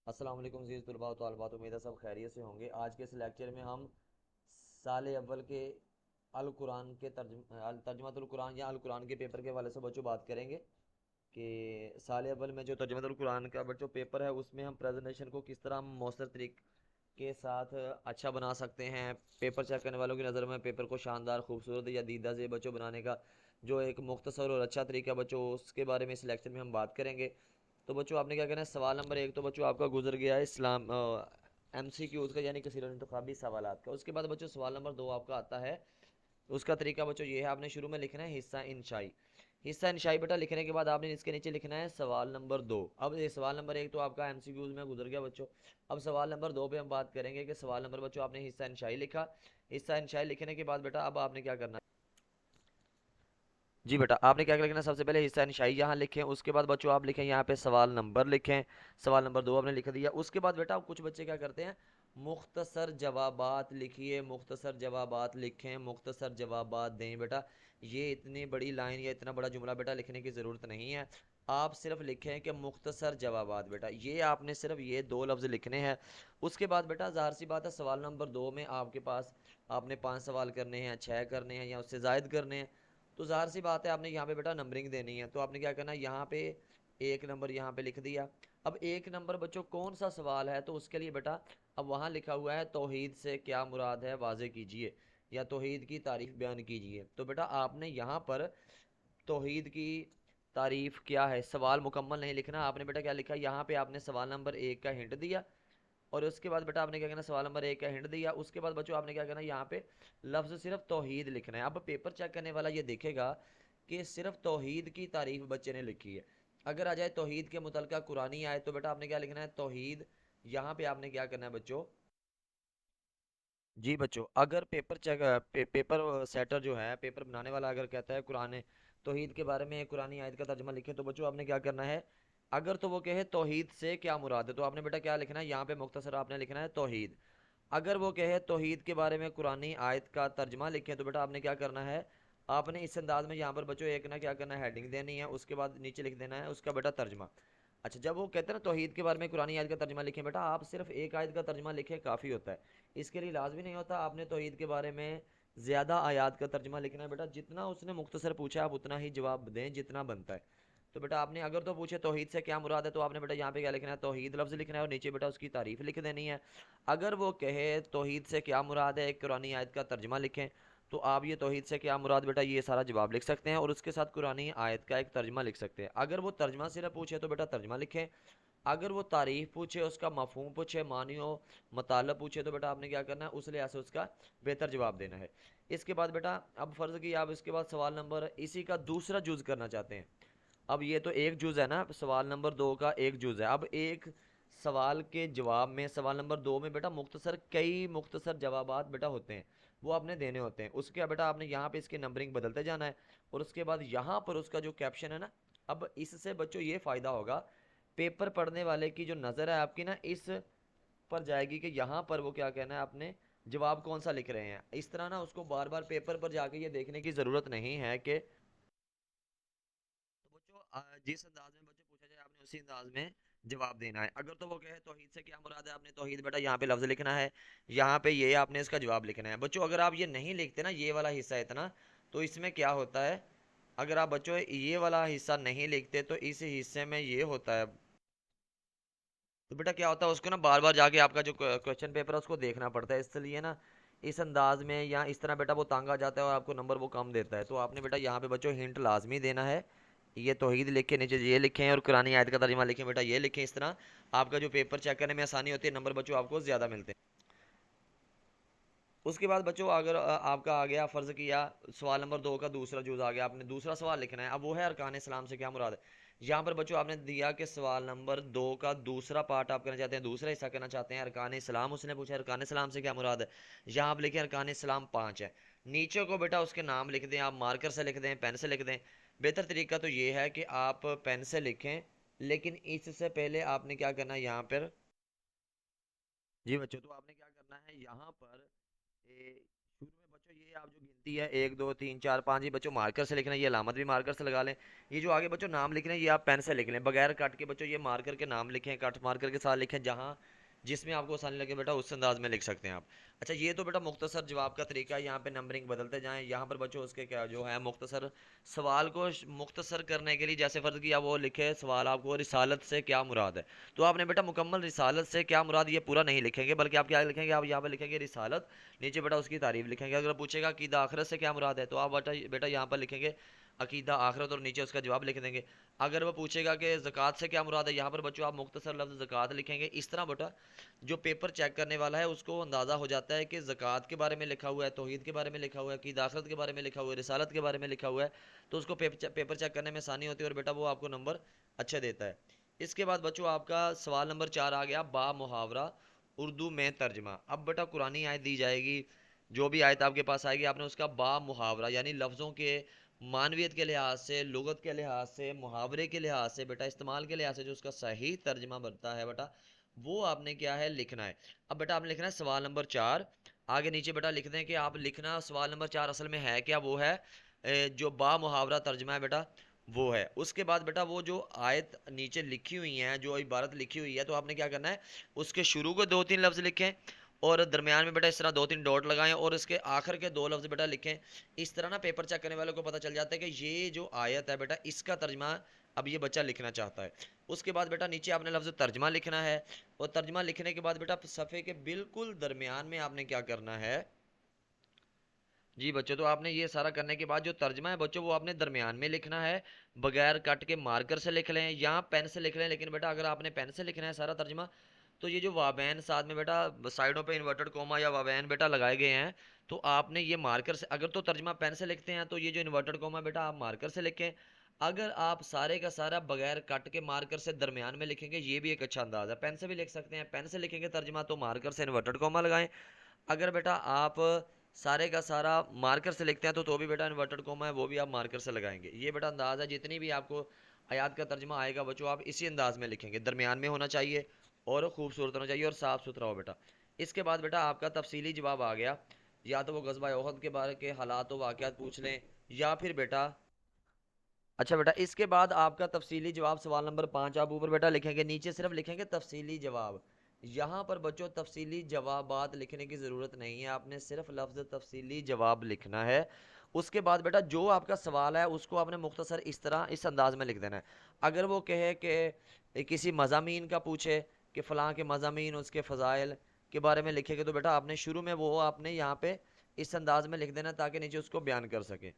السلام علیکم عزیز طلباء و طالبات، امید ہے سب خیریت سے ہوں گے۔ آج کے اس لیکچر میں ہم سال اول کے القرآن کے ترجمۃ القرآن یا القرآن کے پیپر کے حوالے سے بچوں بات کریں گے کہ سال اول میں جو ترجمۃ القرآن کا بچوں پیپر ہے اس میں ہم پریزنٹیشن کو کس طرح مؤثر طریقے کے ساتھ اچھا بنا سکتے ہیں۔ پیپر چیک کرنے والوں کی نظر میں پیپر کو شاندار، خوبصورت یا دیدہ سے بچوں بنانے کا جو ایک مختصر اور اچھا طریقہ بچوں اس کے بارے میں اس لیکچر میں ہم بات کریں گے۔ تو بچوں آپ نے کیا کہنا ہے، سوال نمبر ایک تو بچوں آپ کا گزر گیا ہے اسلام ایم سی کیوز کا، یعنی کثیر الانتخابی سوالات کا۔ اس کے بعد بچوں سوال نمبر دو آپ کا آتا ہے، اس کا طریقہ بچوں یہ ہے، آپ نے شروع میں لکھنا ہے حصہ انشائی۔ حصہ انشائی بیٹا لکھنے کے بعد آپ نے اس کے نیچے لکھنا ہے سوال نمبر دو۔ اب یہ سوال نمبر ایک تو آپ کا ایم سی کیوز میں گزر گیا بچوں، اب سوال نمبر دو پہ ہم بات کریں گے کہ سوال نمبر بچوں آپ نے حصہ انشائی لکھا، حصہ انشائی لکھنے کے بعد بیٹا اب آپ نے کیا کرنا ہے، جی بیٹا آپ نے کیا لکھنا ہے، سب سے پہلے حصہ انشائی یہاں لکھیں، اس کے بعد بچوں آپ لکھیں یہاں پہ سوال نمبر لکھیں، سوال نمبر دو آپ نے لکھ دیا۔ اس کے بعد بیٹا کچھ بچے کیا کرتے ہیں، مختصر جوابات لکھیے، مختصر جوابات لکھیں، مختصر جوابات دیں۔ بیٹا یہ اتنی بڑی لائن یا اتنا بڑا جملہ بیٹا لکھنے کی ضرورت نہیں ہے، آپ صرف لکھیں کہ مختصر جوابات۔ بیٹا یہ آپ نے صرف یہ دو لفظ لکھنے ہیں۔ اس کے بعد بیٹا ظاہر سی بات ہے سوال نمبر دو میں آپ کے پاس آپ نے 5 سوال کرنے ہیں، 6 کرنے ہیں یا اس سے زائد کرنے ہیں، تو ظاہر سی بات ہے آپ نے یہاں پہ بیٹا نمبرنگ دینی ہے، تو آپ نے کیا کرنا ہے، یہاں پہ 1 نمبر یہاں پہ لکھ دیا۔ اب 1 نمبر بچوں کون سا سوال ہے، تو اس کے لیے بیٹا اب وہاں لکھا ہوا ہے توحید سے کیا مراد ہے واضح کیجئے، یا توحید کی تعریف بیان کیجئے۔ تو بیٹا آپ نے یہاں پر توحید کی تعریف کیا ہے، سوال مکمل نہیں لکھنا، آپ نے بیٹا کیا لکھا، یہاں پہ آپ نے سوال نمبر ایک کا ہنٹ دیا، اور اس کے بعد بیٹا آپ نے کیا کرنا، سوال نمبر ایک کا ہنٹ دیا، اس کے بعد بچوں آپ نے کیا کرنا، یہاں پہ لفظ صرف توحید لکھنا ہے۔ اب پیپر چیک کرنے والا یہ دیکھے گا کہ صرف توحید کی تعریف بچے نے لکھی ہے، اگر آ جائے توحید کے متعلقہ قرآنی آئے تو بیٹا آپ نے کیا لکھنا ہے، توحید، یہاں پہ آپ نے کیا کرنا ہے بچوں، جی بچوں اگر پیپر چیک پیپر سیٹر جو ہے، پیپر بنانے والا اگر کہتا ہے قرآن توحید کے بارے میں قرآنی آیت کا ترجمہ لکھیں، تو بچوں آپ نے کیا کرنا ہے، اگر تو وہ کہے توحید سے کیا مراد ہے، تو آپ نے بیٹا کیا لکھنا ہے، یہاں پہ مختصر آپ نے لکھنا ہے توحید۔ اگر وہ کہے توحید کے بارے میں قرآنی آیت کا ترجمہ لکھیں، تو بیٹا آپ نے کیا کرنا ہے، آپ نے اس انداز میں یہاں پر بچوں ایک نہ کیا کرنا ہے، ہیڈنگ دینی ہے، اس کے بعد نیچے لکھ دینا ہے اس کا بیٹا ترجمہ۔ اچھا جب وہ کہتے ہیں نا توحید کے بارے میں قرآن آیت کا ترجمہ لکھیں، بیٹا آپ صرف ایک آیت کا ترجمہ لکھیں کافی ہوتا ہے، اس کے لیے لازمی نہیں ہوتا آپ نے توحید کے بارے میں زیادہ آیات کا ترجمہ لکھنا ہے۔ بیٹا جتنا اس نے مختصر پوچھا آپ اتنا ہی جواب دیں جتنا بنتا ہے۔ تو بیٹا آپ نے اگر تو پوچھے توحید سے کیا مراد ہے، تو آپ نے بیٹا یہاں پہ کیا لکھنا ہے، توحید لفظ لکھنا ہے، اور نیچے بیٹا اس کی تعریف لکھ دینی ہے۔ اگر وہ کہے توحید سے کیا مراد ہے، ایک قرآنی آیت کا ترجمہ لکھیں، تو آپ یہ توحید سے کیا مراد بیٹا یہ سارا جواب لکھ سکتے ہیں، اور اس کے ساتھ قرآنی آیت کا ایک ترجمہ لکھ سکتے ہیں۔ اگر وہ ترجمہ صرف پوچھے تو بیٹا ترجمہ لکھیں، اگر وہ تعریف پوچھے، اس کا مفہوم پوچھے، معنی و مطالب پوچھے، تو بیٹا آپ نے کیا کرنا ہے، اس لحاظ سے اس کا بہتر جواب دینا ہے۔ اس کے بعد بیٹا اب فرض کی آپ اس کے بعد سوال نمبر اسی کا دوسرا جز کرنا چاہتے ہیں، اب یہ تو ایک جز ہے نا، سوال نمبر دو کا ایک جز ہے، اب ایک سوال کے جواب میں سوال نمبر دو میں بیٹا مختصر کئی مختصر جوابات بیٹا ہوتے ہیں، وہ آپ نے دینے ہوتے ہیں، اس کے بیٹا آپ نے یہاں پہ اس کی نمبرنگ بدلتے جانا ہے، اور اس کے بعد یہاں پر اس کا جو کیپشن ہے نا، اب اس سے بچوں یہ فائدہ ہوگا، پیپر پڑھنے والے کی جو نظر ہے آپ کی نا اس پر جائے گی کہ یہاں پر وہ کیا کہنا ہے آپ نے، جواب کون سا لکھ رہے ہیں، اس طرح نا اس کو بار بار پیپر پر جا کے یہ دیکھنے کی ضرورت نہیں ہے کہ، تو بچوں جس انداز میں بچوں پوچھا جائے آپ نے اسی انداز میں جواب دینا ہے۔ اگر تو وہ کہے توحید سے کیا مراد ہے، آپ نے توحید بیٹا یہاں پہ لفظ لکھنا ہے، یہاں پہ یہ آپ نے اس کا جواب لکھنا ہے۔ بچوں اگر آپ یہ نہیں لکھتے نا یہ والا حصہ اتنا، تو اس میں کیا ہوتا ہے، اگر آپ بچوں یہ والا حصہ نہیں لکھتے تو اس حصے میں یہ ہوتا ہے، تو بیٹا کیا ہوتا ہے اس کو نا بار بار جا کے آپ کا جو کوشچن پیپر ہے اس کو دیکھنا پڑتا ہے، اس لیے نا اس انداز میں یا اس طرح بیٹا وہ تانگ آ جاتا ہے اور آپ کو نمبر وہ کم دیتا ہے۔ تو آپ نے بیٹا یہاں پہ بچوں ہنٹ لازمی دینا ہے، یہ توحید لکھ کے نیچے یہ لکھیں اور قرآن آیت کا ترجمہ لکھیں، بیٹا یہ لکھیں، اس طرح آپ کا جو پیپر چیک کرنے میں آسانی ہوتی ہے، نمبر بچوں آپ کو زیادہ ملتے ہیں۔ اس کے بعد بچوں اگر آپ کا آ گیا فرض کیا سوال نمبر دو کا دوسرا جز آ گیا، آپ نے دوسرا سوال لکھنا ہے، اب وہ ہے ارکان اسلام سے کیا مراد ہے۔ یہاں پر بچوں آپ نے دیا کہ سوال نمبر دو کا دوسرا پارٹ آپ کرنا چاہتے ہیں، دوسرا حصہ کرنا چاہتے ہیں ارکان اسلام، اس نے پوچھا ارکان اسلام سے کیا مراد ہے، یہاں آپ لکھیں ارکان اسلام 5 ہے، نیچے کو بیٹا اس کے نام لکھ دیں، آپ مارکر سے لکھ دیں، پین سے لکھ دیں، بہتر طریقہ تو یہ ہے کہ آپ پین سے لکھیں، لیکن اس سے پہلے آپ نے کیا کرنا ہے یہاں پر، جی بچوں تو آپ نے کیا کرنا ہے یہاں پر شروع میں بچوں बच्चों ये आप जो गिनती है 1 2 3 4 5, ये बच्चों मार्कर से लिखना है, ये अलामत भी मार्कर से लगा लें। ये जो आगे बच्चों नाम लिख रहे हैं ये आप पेन से लिख लें बगैर कट के। बच्चों ये मार्कर के नाम लिखें, कट मार्कर के साथ लिखें, जहाँ जिसमें आपको आसानी लगे बेटा उस अंदाज में लिख सकते हैं आप। अच्छा ये तो बेटा मुख्तसर जवाब का तरीका है, यहाँ पे नंबरिंग बदलते जाएं। यहाँ पर बच्चों उसके क्या जो है मुख्तसर सवाल को मुख्तसर करने के लिए जैसे फ़र्ज़ किया वो लिखे सवाल आपको रिसालत से क्या मुराद है। तो आपने बेटा मुकम्मल रिसालत से क्या मुराद ये पूरा नहीं लिखेंगे, बल्कि आप क्या लिखेंगे, आप यहाँ पर लिखेंगे रिसालत, नीचे बेटा उसकी तारीफ लिखेंगे। अगर पूछेगा अकीदा आखिरत से क्या मुराद है तो आप बेटा बेटा यहाँ पर लिखेंगे अकीदा आखिरत और नीचे उसका जवाब लिख देंगे। अगर वो पूछेगा कि ज़कात से क्या मुराद है, यहाँ पर बच्चों आप मुख्तसर लफ्ज़ ज़कात लिखेंगे। इस तरह बेटा जो पेपर चेक करने वाला है उसको अंदाज़ा हो जाता है कि ज़कात के बारे में लिखा हुआ है, तौहीद के बारे में लिखा हुआ है, अकीदा आखिरत के बारे में लिखा हुआ है, रिसालत के बारे में लिखा हुआ है, तो उसको पेपर चेक करने में आसानी होती है और बेटा वो आपको नंबर अच्छे देता है। इसके बाद बच्चों आपका सवाल नंबर 4 आ गया, बा मुहावरा उर्दू में तर्जमा। अब बेटा कुरानी आयत दी जाएगी, जो भी आयत आपके पास आएगी आपने उसका बा मुहावरा यानी लफ्ज़ों के मानवियत के लिहाज से, लुगत के लिहाज से, मुहावरे के लिहाज से, बेटा इस्तेमाल के लिहाज से जो उसका सही तर्जमा बनता है बेटा वो आपने क्या है लिखना है। अब बेटा आपने लिखना है सवाल नंबर 4। आगे नीचे बेटा लिख दें कि आप लिखना सवाल नंबर 4 असल में है क्या, वो है जो बा मुहावरा तर्जमा है बेटा वो है। उसके बाद बेटा वो जो आयत नीचे लिखी हुई है, जो इबारत लिखी हुई है, तो आपने क्या करना है उसके शुरू को 2 3 लफ्ज़ लिखें और दरमियान में बेटा इस तरह 2 3 डॉट लगाएं और इसके आखिर के 2 लफ्ज़ बेटा लिखें। इस तरह ना पेपर चेक करने वालों को पता चल जाता है कि ये जो आयत है बेटा इसका तर्जमा अब ये बच्चा लिखना चाहता है। उसके बाद बेटा नीचे आपने लफ्ज़ तर्जमा लिखना है और तर्जमा लिखने के बाद बेटा सफ़े के बिल्कुल दरमियान में आपने क्या करना है जी बच्चों, तो आपने ये सारा करने के बाद जो तर्जमा है बच्चों वो आपने दरमियान में लिखना है, बगैर कट के मार्कर से लिख लें या पेन से लिख लें। लेकिन बेटा अगर आपने पेन से लिखना है सारा तर्जमा तो ये जो वाबैन साथ में बेटा साइडों पे इन्वर्टेड कोमा या वाबैन बेटा लगाए गए हैं, तो आपने ये मार्कर से, अगर तो तर्जमा पेन से लिखते हैं तो ये जो इन्वर्टेड कोमा बेटा आप मार्कर से लिखें। अगर आप सारे का सारा बगैर कट के मार्कर से दरमियान में लिखेंगे ये भी एक अच्छा अंदाज है। पेन से भी लिख सकते हैं, पेन से लिखेंगे तर्जमा तो मार्कर से इन्वर्टेड कोमा लगाएं। अगर बेटा आप सारे का सारा मार्कर से लिखते हैं तो भी बेटा इन्वर्टेड कोमा है वो भी आप मार्कर से लगाएंगे। ये बेटा अंदाज़ है, जितनी भी आपको आयात का तर्जमा आएगा बच्चों आप इसी अंदाज में लिखेंगे, दरमियान में होना चाहिए और खूबसूरत होना चाहिए और साफ़ सुथरा हो बेटा। इसके बाद बेटा आपका तफसीली जवाब आ गया, या तो वो गज़वा ओहद के बारे के हालात व वाक़यात पूछ लें या फिर बेटा अच्छा बेटा इसके बाद आपका तफसीली जवाब सवाल नंबर 5 आप ऊपर बेटा लिखेंगे, नीचे सिर्फ लिखेंगे तफसीली जवाब। यहाँ पर बच्चों तफसीली जवाबात लिखने की ज़रूरत नहीं है, आपने सिर्फ लफ्ज़ तफसीली जवाब लिखना है। उसके बाद बेटा जो आपका सवाल है उसको आपने मुख्तसर इस तरह इस अंदाज में लिख देना है। अगर वो कहे कि किसी मज़ामीन का पूछे कि फ़लाँ के मज़ामीन उसके फ़ज़ाइल के बारे में लिखेंगे तो बेटा आपने शुरू में वो आपने यहाँ पे इस अंदाज में लिख देना ताकि नीचे उसको बयान कर सके।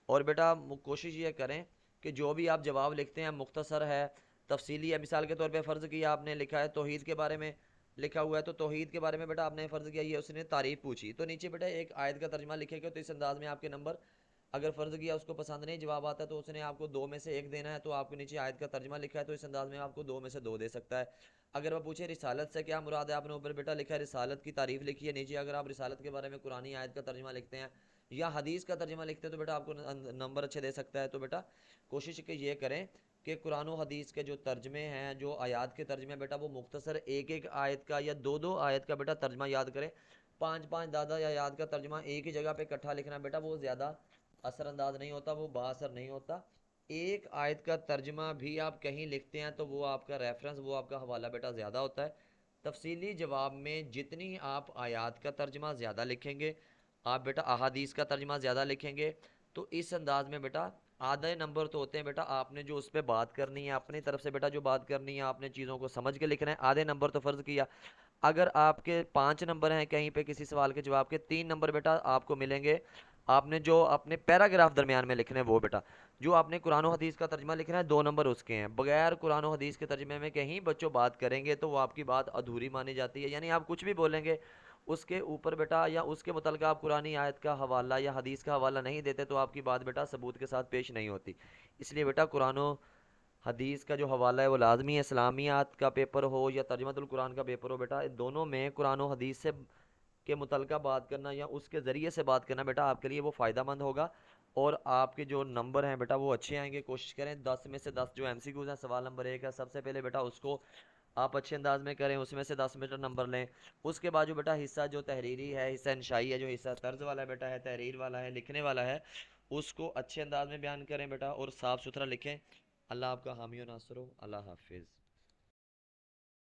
और बेटा कोशिश ये करें कि जो भी आप जवाब लिखते हैं मुख्तसर है, तफसीली है। मिसाल के तौर पे फ़र्ज़ किया आपने लिखा है तौहीद के बारे में लिखा हुआ है, तो तौहीद के बारे में बेटा आपने फ़र्ज़ किया ये उसने तारीफ़ पूछी तो नीचे बेटा एक आयत का तर्जमा लिखेगा। तो इस अंदाज़ में आपके नंबर अगर फ़र्ज़ किया उसको पसंद नहीं जवाब आता है तो उसने आपको 2 में से 1 देना है, तो आपको नीचे आयत का तर्जमा लिखा है तो इस अंदाज़ में आपको 2 में से 2 दे सकता है। अगर वह पूछे रिसालत से क्या मुराद है, आपने ऊपर बेटा लिखा है रिसालत की तारीफ़ लिखी है। नीचे अगर आप रिसालत के बारे में कुरानी आयत का तर्जमा लिखते हैं या हदीस का तर्जमा लिखते हैं तो बेटा आपको नंबर अच्छे दे सकता है। तो बेटा कोशिश कि ये करें कि कुरान और हदीस के जो तर्जमे हैं, जो आयत के तर्जमे बेटा वो मुख्तसर एक एक आयत का या दो दो आयत का बेटा तर्जमा याद करें। पाँच पाँच दादा या आयत का तर्जमा एक ही जगह पे इकट्ठा लिखना बेटा वो ज़्यादा असरअंदाज नहीं होता, वो बाअसर नहीं होता। एक आयत का तर्जमा भी आप कहीं लिखते हैं तो वो आपका रेफरेंस, वो आपका हवाला बेटा ज़्यादा होता है। तफसीली जवाब में जितनी आप आयत का तर्जमा ज़्यादा लिखेंगे, आप बेटा अहादीस का तर्जमा ज़्यादा लिखेंगे, तो इस अंदाज में बेटा आधे नंबर तो होते हैं बेटा आपने जो उस पर बात करनी है अपनी तरफ से बेटा जो बात करनी है आपने चीज़ों को समझ के लिखना है, आधे नंबर तो फ़र्ज़ किया। अगर आपके 5 नंबर हैं कहीं पे किसी सवाल के जवाब के, 3 नंबर बेटा आपको मिलेंगे आपने जो अपने पैराग्राफ दरमियान में लिखने हैं वो बेटा। जो आपने कुरान और हदीस का तर्जमा लिखना है 2 नंबर उसके हैं। बगैर कुरान और हदीस के तर्जमे में कहीं बच्चों बात करेंगे तो वो आपकी बात अधूरी मानी जाती है, यानी आप कुछ भी बोलेंगे उसके ऊपर बेटा या उसके मुतलका आप कुरानी आयत का हवाला या हदीस का हवाला नहीं देते तो आपकी बात बेटा सबूत के साथ पेश नहीं होती। इसलिए बेटा कुरान और हदीस का जो हवाला है वो लाजमी है। इस्लामियात का पेपर हो या तर्जमतुल कुरान का पेपर हो बेटा, दोनों में कुरान और हदीस से के मुतलका बात करना या उसके ज़रिए से बात करना बेटा आपके लिए वो फ़ायदा मंद होगा। اور آپ کے جو نمبر ہیں بیٹا وہ اچھے آئیں گے. کوشش کریں 10 میں سے 10 جو MC ہیں. سوال نمبر 1 ہے سب سے پہلے بیٹا اس کو آپ اچھے انداز میں کریں, اس میں سے 10 نمبر لیں. اس کے بعد جو بیٹا حصہ جو تحریری ہے, حصہ انشائی ہے, جو حصہ طرز والا بیٹا ہے, تحریر والا ہے, لکھنے والا ہے, اس کو اچھے انداز میں بیان کریں بیٹا, اور صاف ستھرا لکھیں. اللہ آپ کا حامی و ناصر ہو. اللہ حافظ.